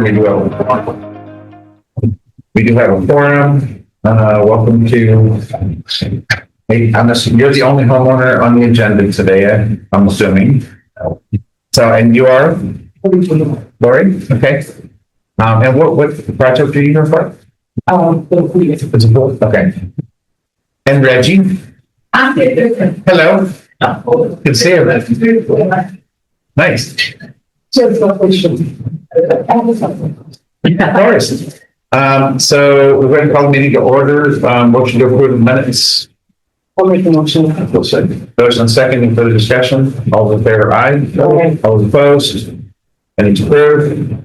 board. We do have a forum. Welcome to. Hey, you're the only homeowner on the agenda today, I'm assuming. So, and you are? Lori? Okay. And what project are you here for? It's a board. Okay. And Reggie? Hello. Good to see you. Nice. Of course. So we're going to call the meeting to order. Motion to approve the minutes. I'll make the motion. Motion second and further discussion. All those in favor, aye. Aye. All those opposed? Any approved?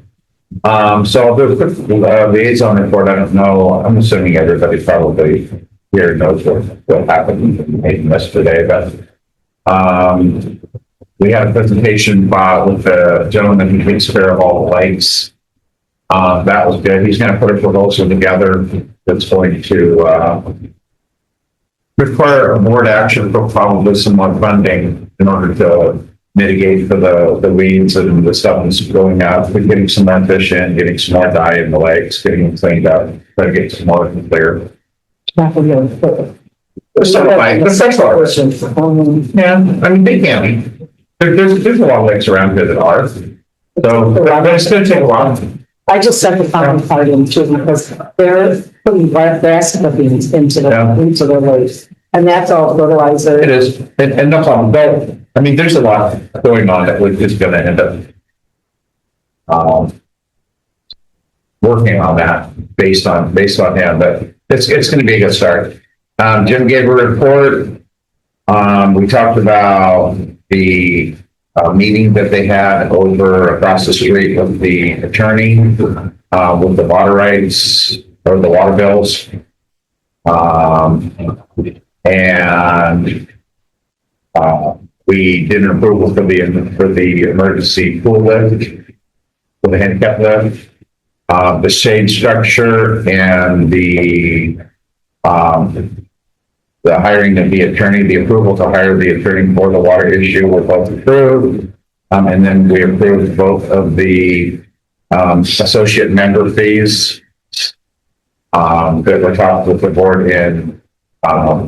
So I'll do a quick liaison report. I don't know. I'm assuming everybody probably here knows what happened yesterday, but we had a presentation with the gentleman who takes care of all the lights. That was good. He's going to put a proposal together that's going to require a board action for probably some more funding in order to mitigate for the weeds and the stuff that's going out. We're getting some more fish in, getting some more dye in the lakes, getting them cleaned up, try to get some more clear. Yeah, I mean, they can be. There's a lot of lakes around here that are. So, but it's going to take a while. I just sent the common part in too because they're putting grass clippings into the lakes, and that's all fertilizer. It is, and no problem. But I mean, there's a lot going on that is going to end up working on that based on him. But it's going to be a good start. Jim gave a report. We talked about the meeting that they had over across the street with the attorney with the water rights or the water bills. And we did an approval for the emergency pool lift, for the handicap lift, the shade structure, and the hiring of the attorney, the approval to hire the attorney for the water issue were both approved. And then we approved both of the associate member fees that were talked with the board in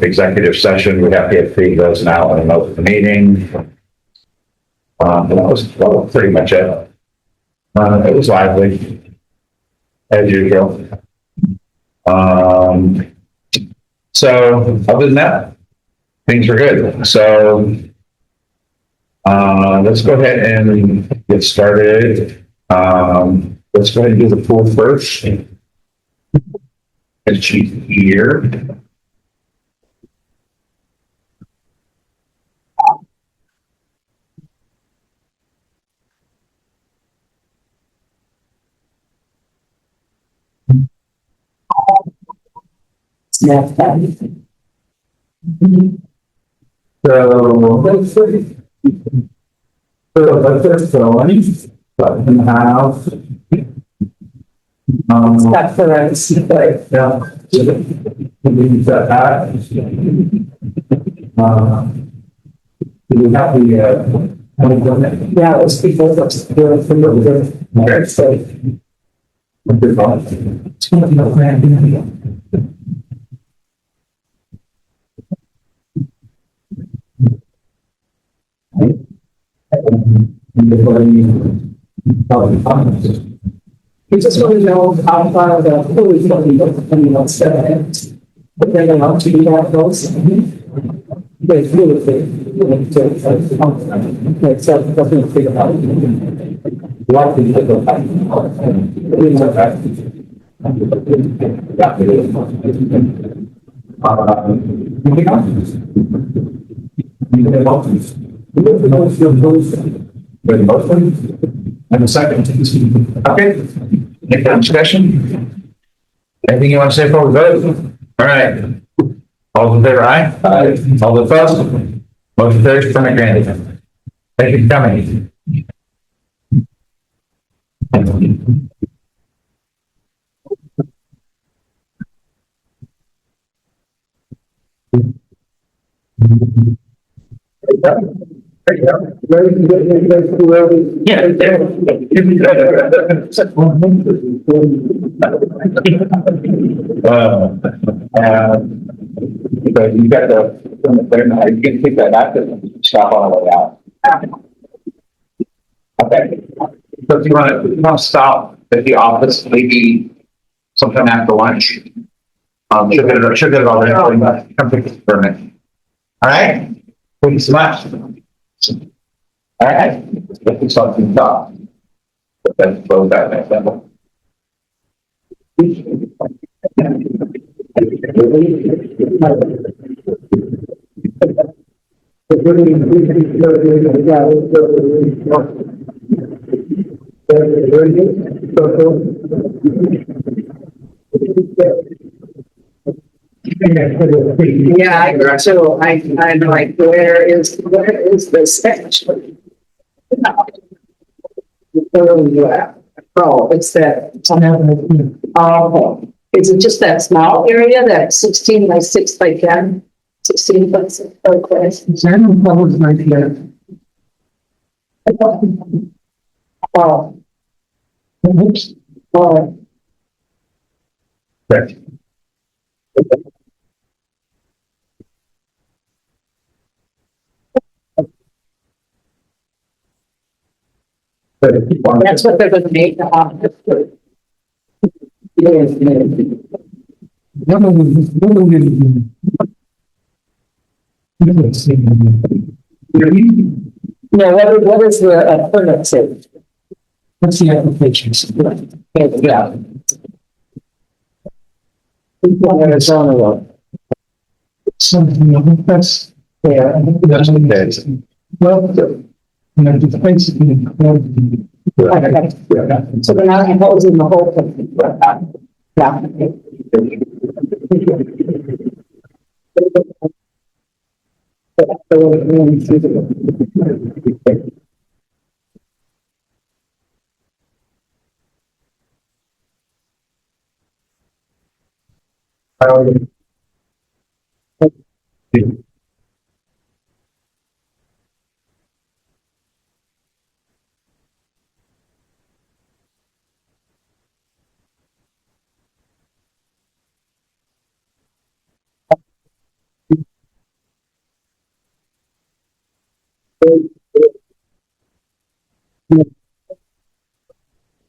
executive session. We have to pay those now in an open meeting. And that was pretty much it. It was lively, as usual. So other than that, things are good. So let's go ahead and get started. Let's go ahead and do the pool first. And chief here. Yeah. So let's see. So let's going in the house. That's for us. Yeah. Do we have the Yeah, it was people that were okay. so. We just want to know how far the pool is going to be depending on stuff. But then they want to be that close. There's really big. So nothing to figure out. What do you think of that? And a second. Okay. Any discussion? Anything you want to say before we vote? All right. All in favor, aye? Aye. All opposed? Motion carries. Permit granted. Thank you for coming. But you got the, you can take that back and stop on the way out. Okay. So if you want to stop at the office, maybe sometime after lunch. Should get it all ready. Come pick this permit. All right. Thank you so much. All right. Let's get something done. Let's close that next level. Yeah, I'm like, where is the section? Oh, it's that. Oh, is it just that small area, that 16 by 6 by 10? 16 by 6 by 10? General public right here. Oh. Oops. Oh. Correct. That's what they're gonna make the office. Yes, no, what is the permit say? What's the application? Yeah. Arizona. Something that's. Yeah. That's what it is. Well, it's basically. So they're not imposing the whole thing. Yeah.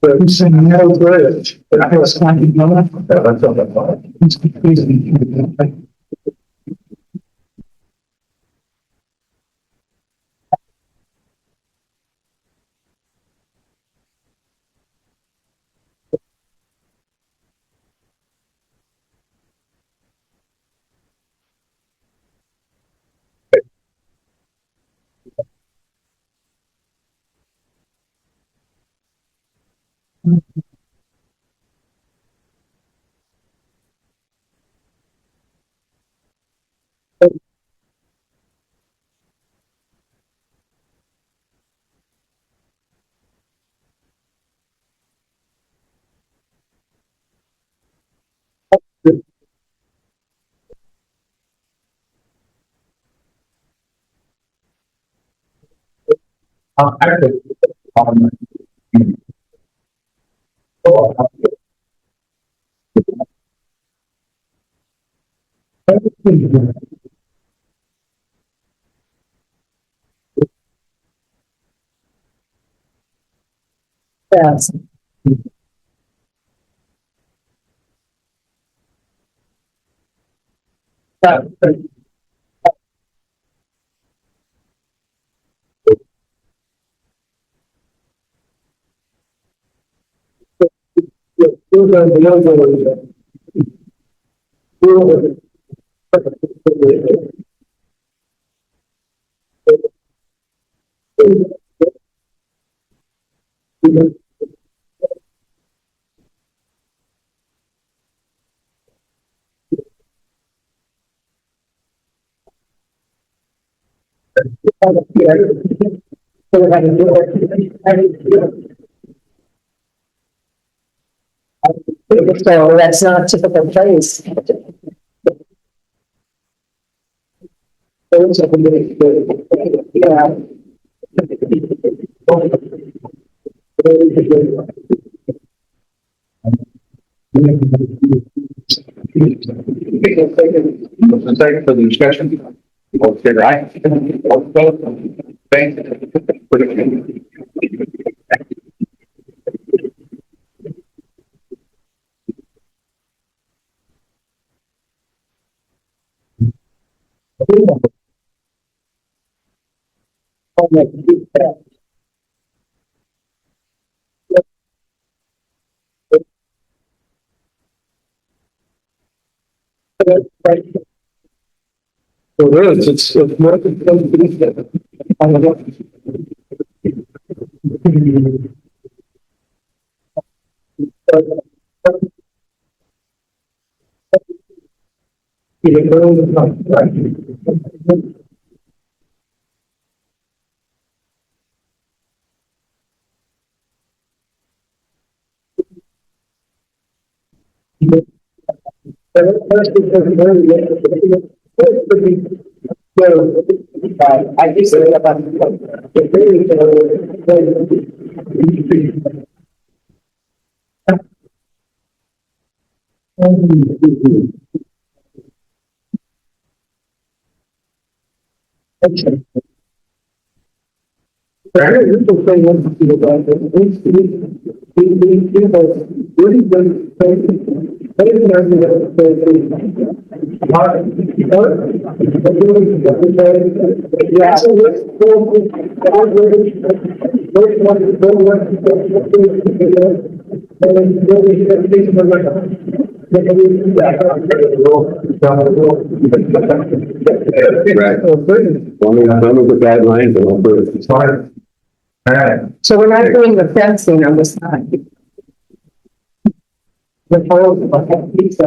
But he's saying no bridge. But I was finding no. That's not that far. It's crazy. Actually, yes. So that's not a typical place. Yeah. Motion second for the discussion. All in favor, aye. All opposed? Thank you. It is, it's more than. I just said about Right. Some of the guidelines and all the. It's fine. All right. So we're not doing the fencing on this side. The whole piece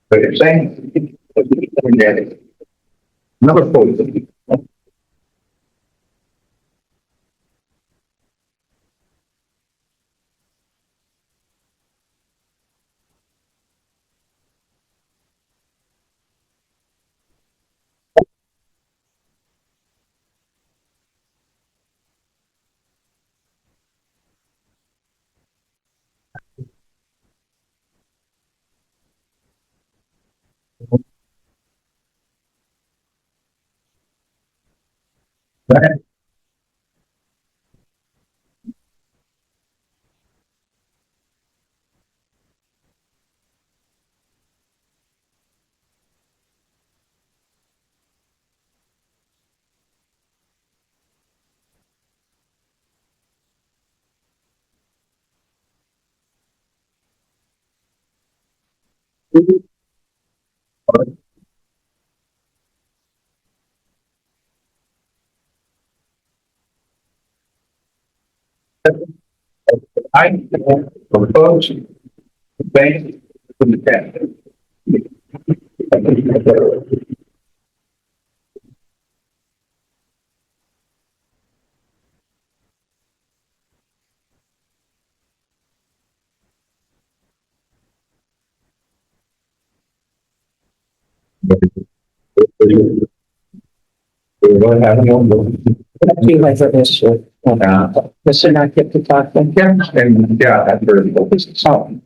But you're saying. Number 4. I, propose, bank, from the 10. We're going to have an issue. This should not get to talk. Yeah, and yeah, that's very focused. So.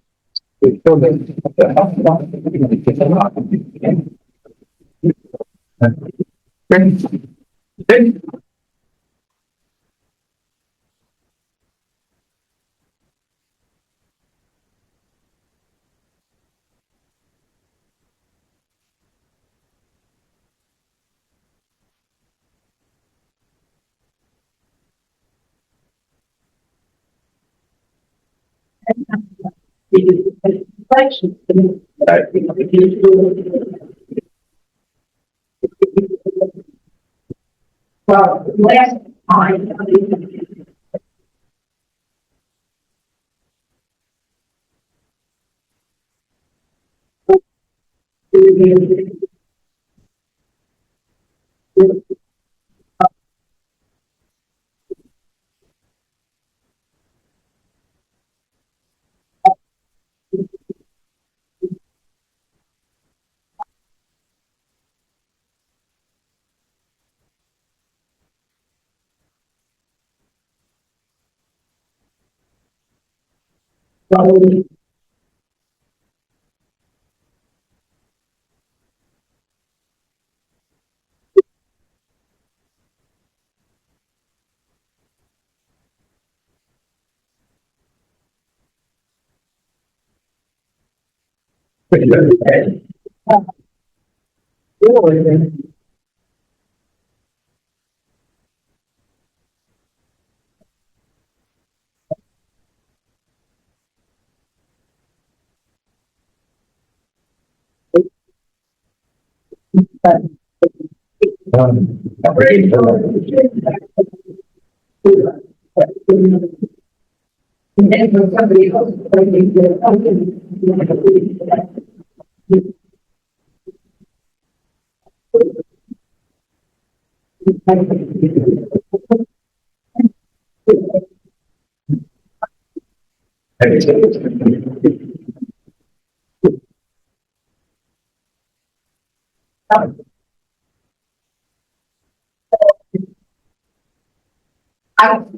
Well, last time.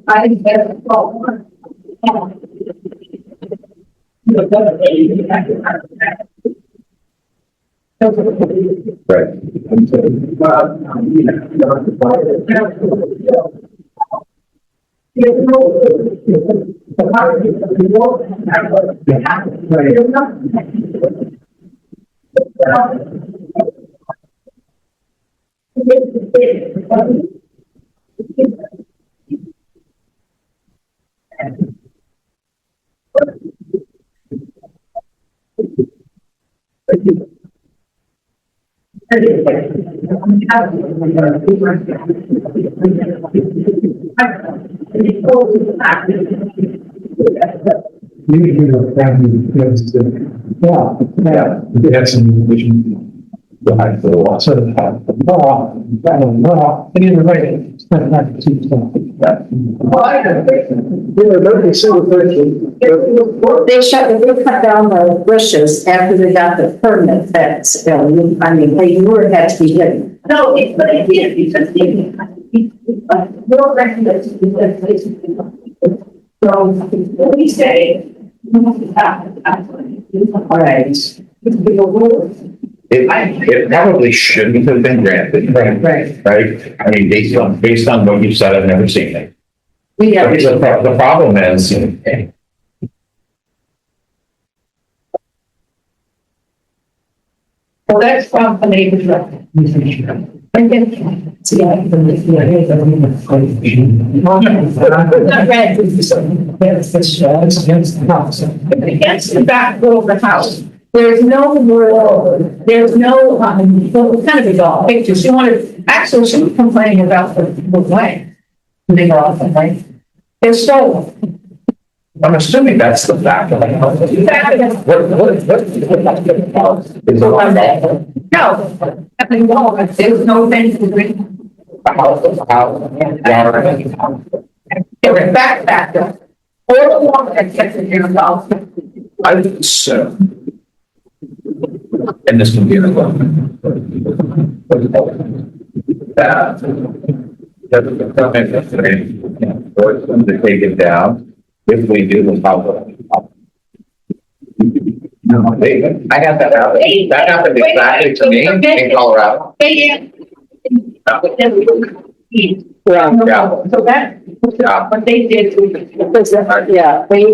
I didn't get a call. Right. Yeah. That's some vision. Behind the wall. So, and you're right. It's not too tough. They cut down the bushes after they got the permit fence. I mean, they were had to be hidden. No, but it did because more recommendations. So what we say. All right. It probably shouldn't have been granted. Right? I mean, based on what you said, I've never seen it. The problem is, well, that's from the neighbor's record. Against the back wall of the house. There's no road, there's no, well, kind of a dog pictures. She wanted, actually, she was complaining about the way. They go off, right? They're stolen. I'm assuming that's the fact. What is it? No, nothing wrong. There's no thing to bring. They were back. All the water that gets in your house. I think so. And this can be an force them to take it down if we do the public. I had that happen. That happened exactly to me in Colorado. Yeah. So that, what they did, yeah, they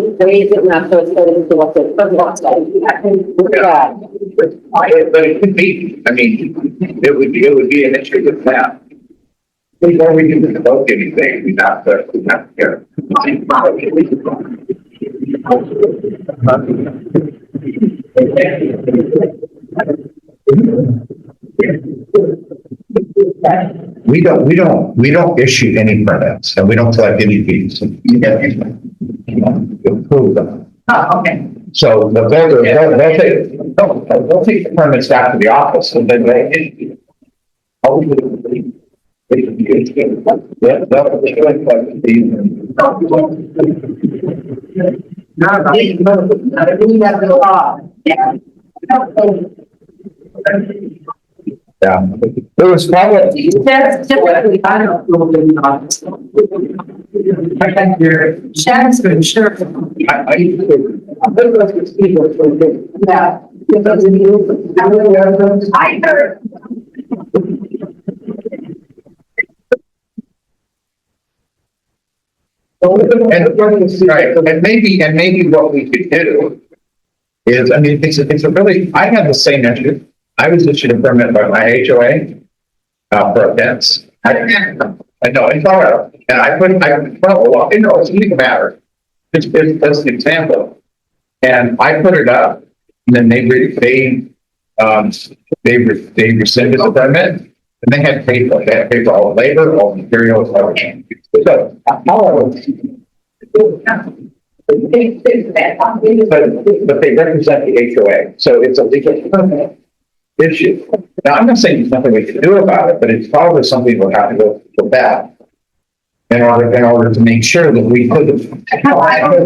did not put it into what they But it could be, I mean, it would be an issue with that. Before we can devote anything, we have to care. We don't issue any permits and we don't collect any fees. You get approve them. Oh, okay. So they'll take the permits back to the office and then they issue. Yeah, there was probably. That's typically, I don't know if they're not. I think you're, Shannon's been sure. Yeah. I heard. And maybe what we could do is, I mean, it's a really, I had the same issue. I was issued a permit by my HOA, for a fence. I know, in Colorado, and well, you know, it doesn't even matter. It's an example. And I put it up, and then they rescinded the permit, and they had to pay for all the labor, all the materials, everything. So, however, but they represent the HOA, so it's a legal permit issue. Now, I'm not saying there's nothing we can do about it, but it's probably something we'll have to go to bat in order to make sure that we could.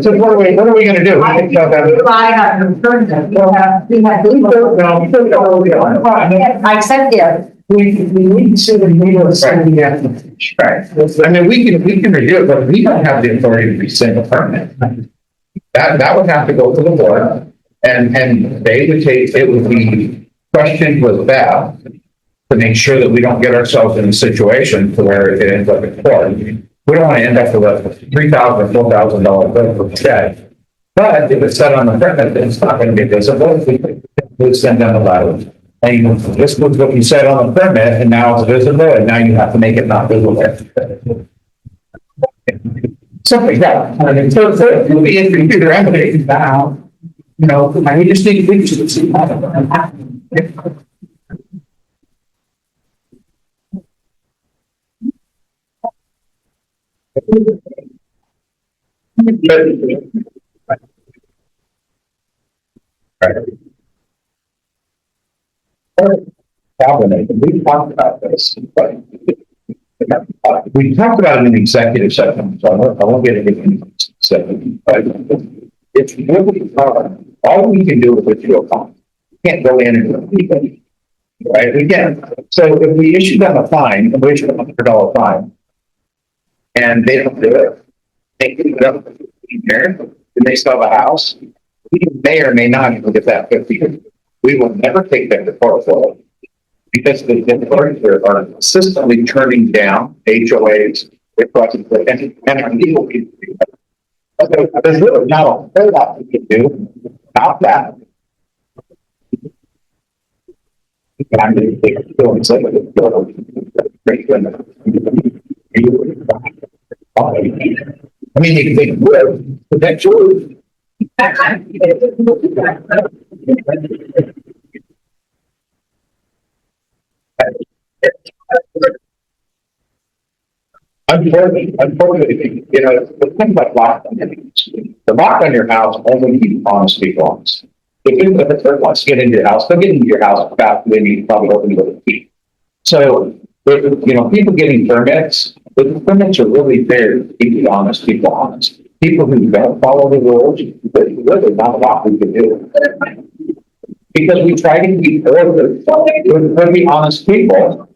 So what are we gonna do? We can tell them. I said, yeah. We need to see the legal standing application. Right. I mean, we can review it, but we don't have the authority to rescind the permit. That would have to go to the board, and they would it would be questioned with that to make sure that we don't get ourselves in a situation to where it ends up in court. We don't want to end up with a $3,000, $4,000 bill for the check. But if it's set on the permit, then it's not going to be visible. We send them a letter. And this was what you said on the permit, and now it's visible, and now you have to make it not visible. Something like that. I mean, so it'll be in computer evidence now. You know, we just need to see that. We talked about this, but we talked about it in executive session, so I won't get into it second. But it's really hard. All we can do is issue a fine. We can't go in and do anything, right? We can't. So if we issue them a fine, we issue them $100 fine, and they don't do it, they keep it up there, and they sell the house. We may or may not even get that 50. We will never take them to court for it, because the authorities are consistently turning down HOAs, and people can do that. There's really not a whole lot we can do about that. I'm going to take a feeling say I mean, they would, but that's true. Unfortunately, you know, the thing about the lock on your house only keeps honest people honest. If a third wants to get into your house, they'll get into your house fast when you probably open with a key. So, you know, people getting permits, the permits are really there to keep the honest people honest. People who don't follow the rules, there's really not a lot we can do. Because we try to keep order with really honest people.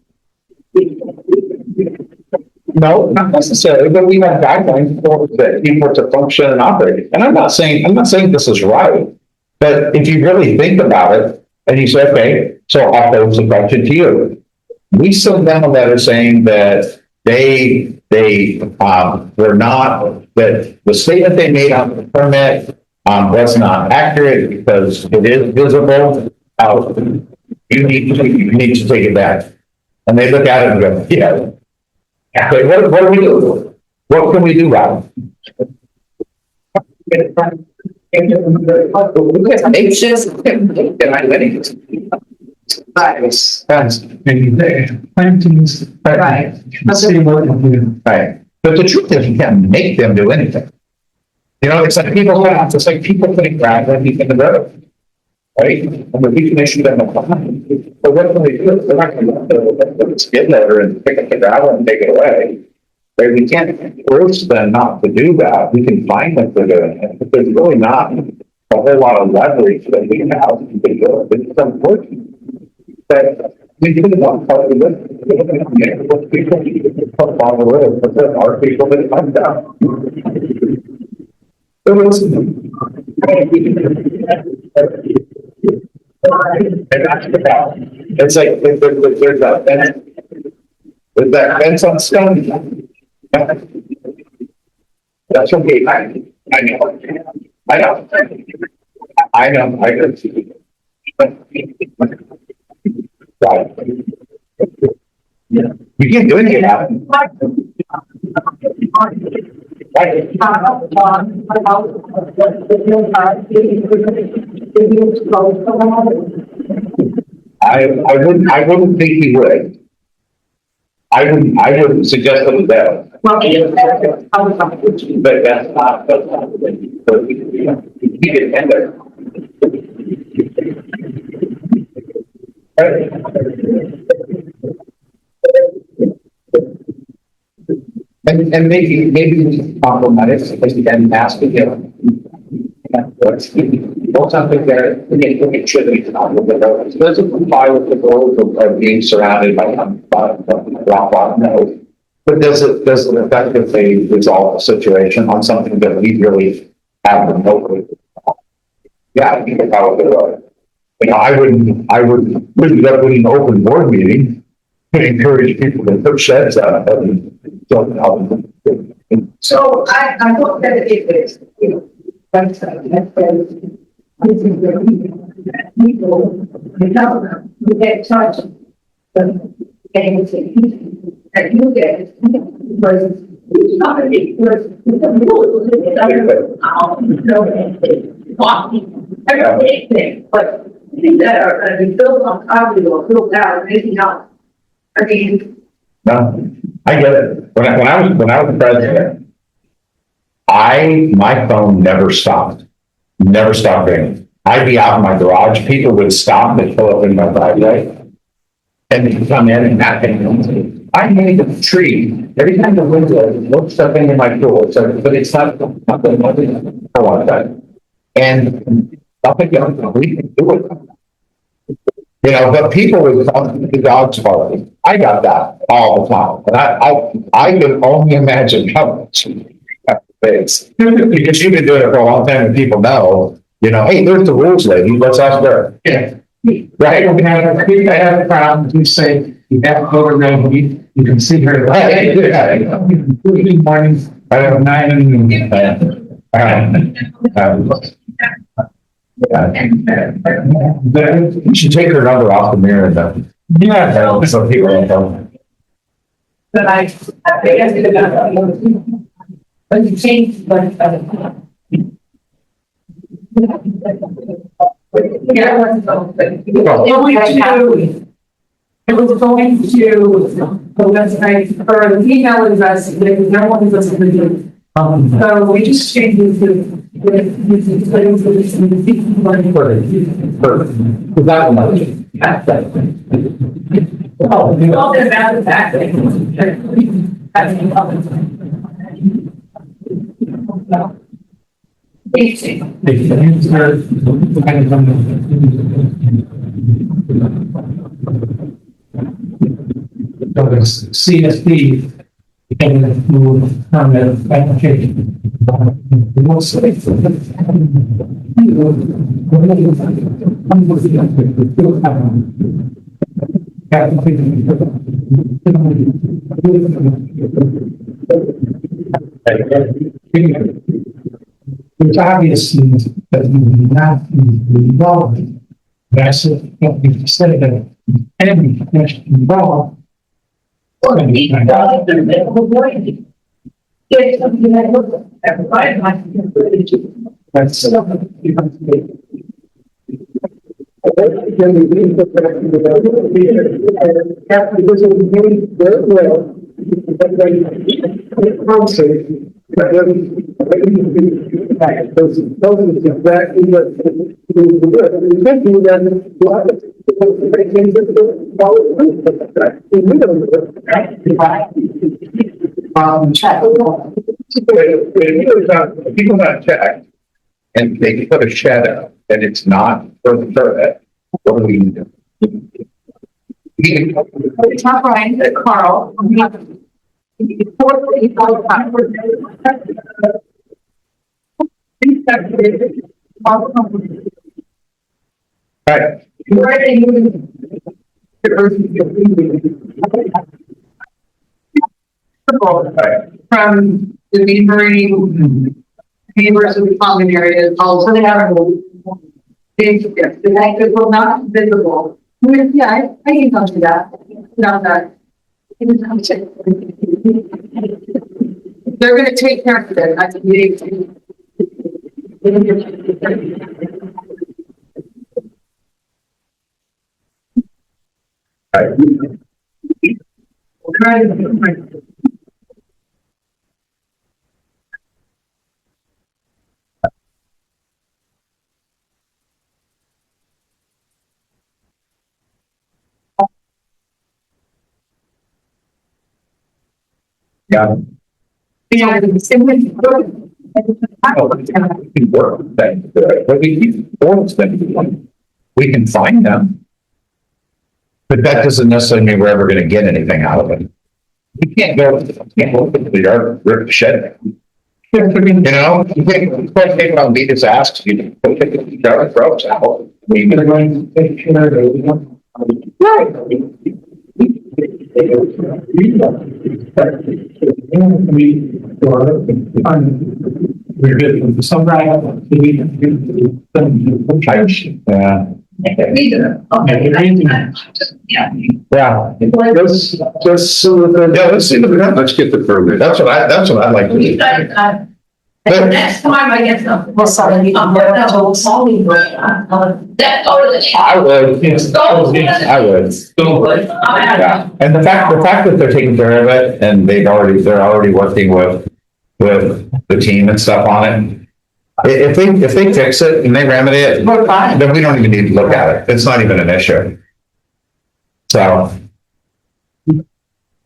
No, not necessarily, but we have guidelines for that people to function and operate. And I'm not saying this is right, but if you really think about it, and you say, okay, so I'll pose the question to you. We sent them a letter saying that they were not, that the statement they made on the permit was not accurate because it is visible. You need to take it back. And they look at it and go, yeah. Okay, what do we do? What can we do about it? It's just, Plantings. Right. See what we do. right. But the truth is, you can't make them do anything. You know, it's like people putting gravel in the road. Right? And the decommission them a fine. But what can we do? They're not going to skid loader and pick up the gravel and take it away. Right? We can't force them not to do that. We can find them for doing it, but there's really not a whole lot of leverage that we have to do it. It's unfortunate. But we didn't want part of it. People on the road, but there are people that come down. And that's the problem. It's like, there's that fence. There's that fence on Stone. That's okay. I know. I know. I know. I could see. Right. You can't do anything about it. Right. I wouldn't think he would. I wouldn't suggest that it does. But that's not, but he didn't end there. Right. And maybe compromise and ask again. Or something there, it should be complicated. Does it comply with the goals of being surrounded by rock bottom? No. But does it effectively resolve the situation on something that we really have to know? Yeah, I think that's how it would. You know, I wouldn't put it up in an open board meeting to encourage people to put sheds out. So I hope that it is, you know, but people, the government, who get charged the anything that you get because it's not a big person. It's a rule. I don't think things, but things that are going to be built on property or built out, maybe not. I mean, No, I get it. When I was president, my phone never stopped. Never stopped ringing. I'd be out in my garage, people would stop and pull up in my driveway. And they'd come in and not think, I made a tree. Every time the wind looks up into my pool, so, but it's not the I want that. And I think we can do it. You know, but people would come to the dog's party. I got that all the time. And I can only imagine how much it's because you've been doing it for a long time and people know, you know, hey, there's the rules lady, let's ask her. Yeah. Right. I have a problem, you say, you have over there, you can see her. Good morning, I have 9 and you should take her number off the mirror though. yeah, So people don't know. but I guess but you change, but yeah, it was going to the website or the email address, no one was going to do. So we just changed it to Without much. all the bad back. CSD and move permit application. It's obvious that you do not be involved. That's what we said that every question involved. That's People not checked and they put a shed up and it's not for the permit. What do we do? It's not Brian, it's Carl. Right. From the neighboring neighbors of the common area, also they have the active will not be visible. Yeah, I can come to that. Not that. They're gonna take care of it at the meeting. Yeah. Yeah, it's good. But we keep forms them. We can find them. But that doesn't necessarily mean we're ever gonna get anything out of it. We can't go to the yard, rip the shed. You know, you can't take it on me, just ask, you know, go take the yard, throw it out. We're going to take care of it. We're good. Some right. Yeah. Yeah. Yeah. Let's see let's get the permit. That's what I'd like to do. Next time I get something. Well, sorry, that's totally. I would. I would. Yeah, and the fact that they're taking care of it and they're already working with the team and stuff on it. If they fix it and they remedy it, we're fine. Then we don't even need to look at it. It's not even an issue. So.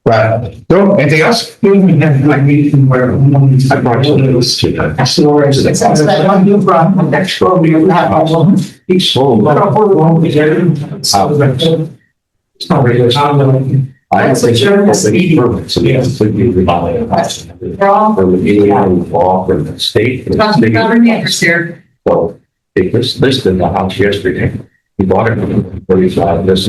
Right. So, anything else? Like meeting where. I brought those to the storage. It's one new problem. Next door, we have one. Each sold. It's not really. I don't think That's the meeting. so yes, would be the following. From the meeting law from the state. Here. Well, they just listed the house yesterday. He bought it for 45. This.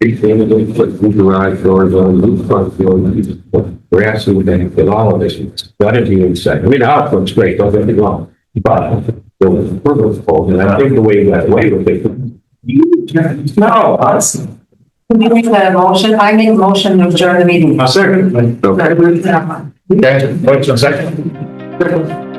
Big family, put new garage doors on, new front door, he just put grass and everything, and all of this. What did he even say? I mean, the house looks great, don't get me wrong. But the purposeful, and I think the way that way with it. No, us. Can you make that motion? I make a motion to adjourn the meeting. Second. Okay. Okay, wait a second.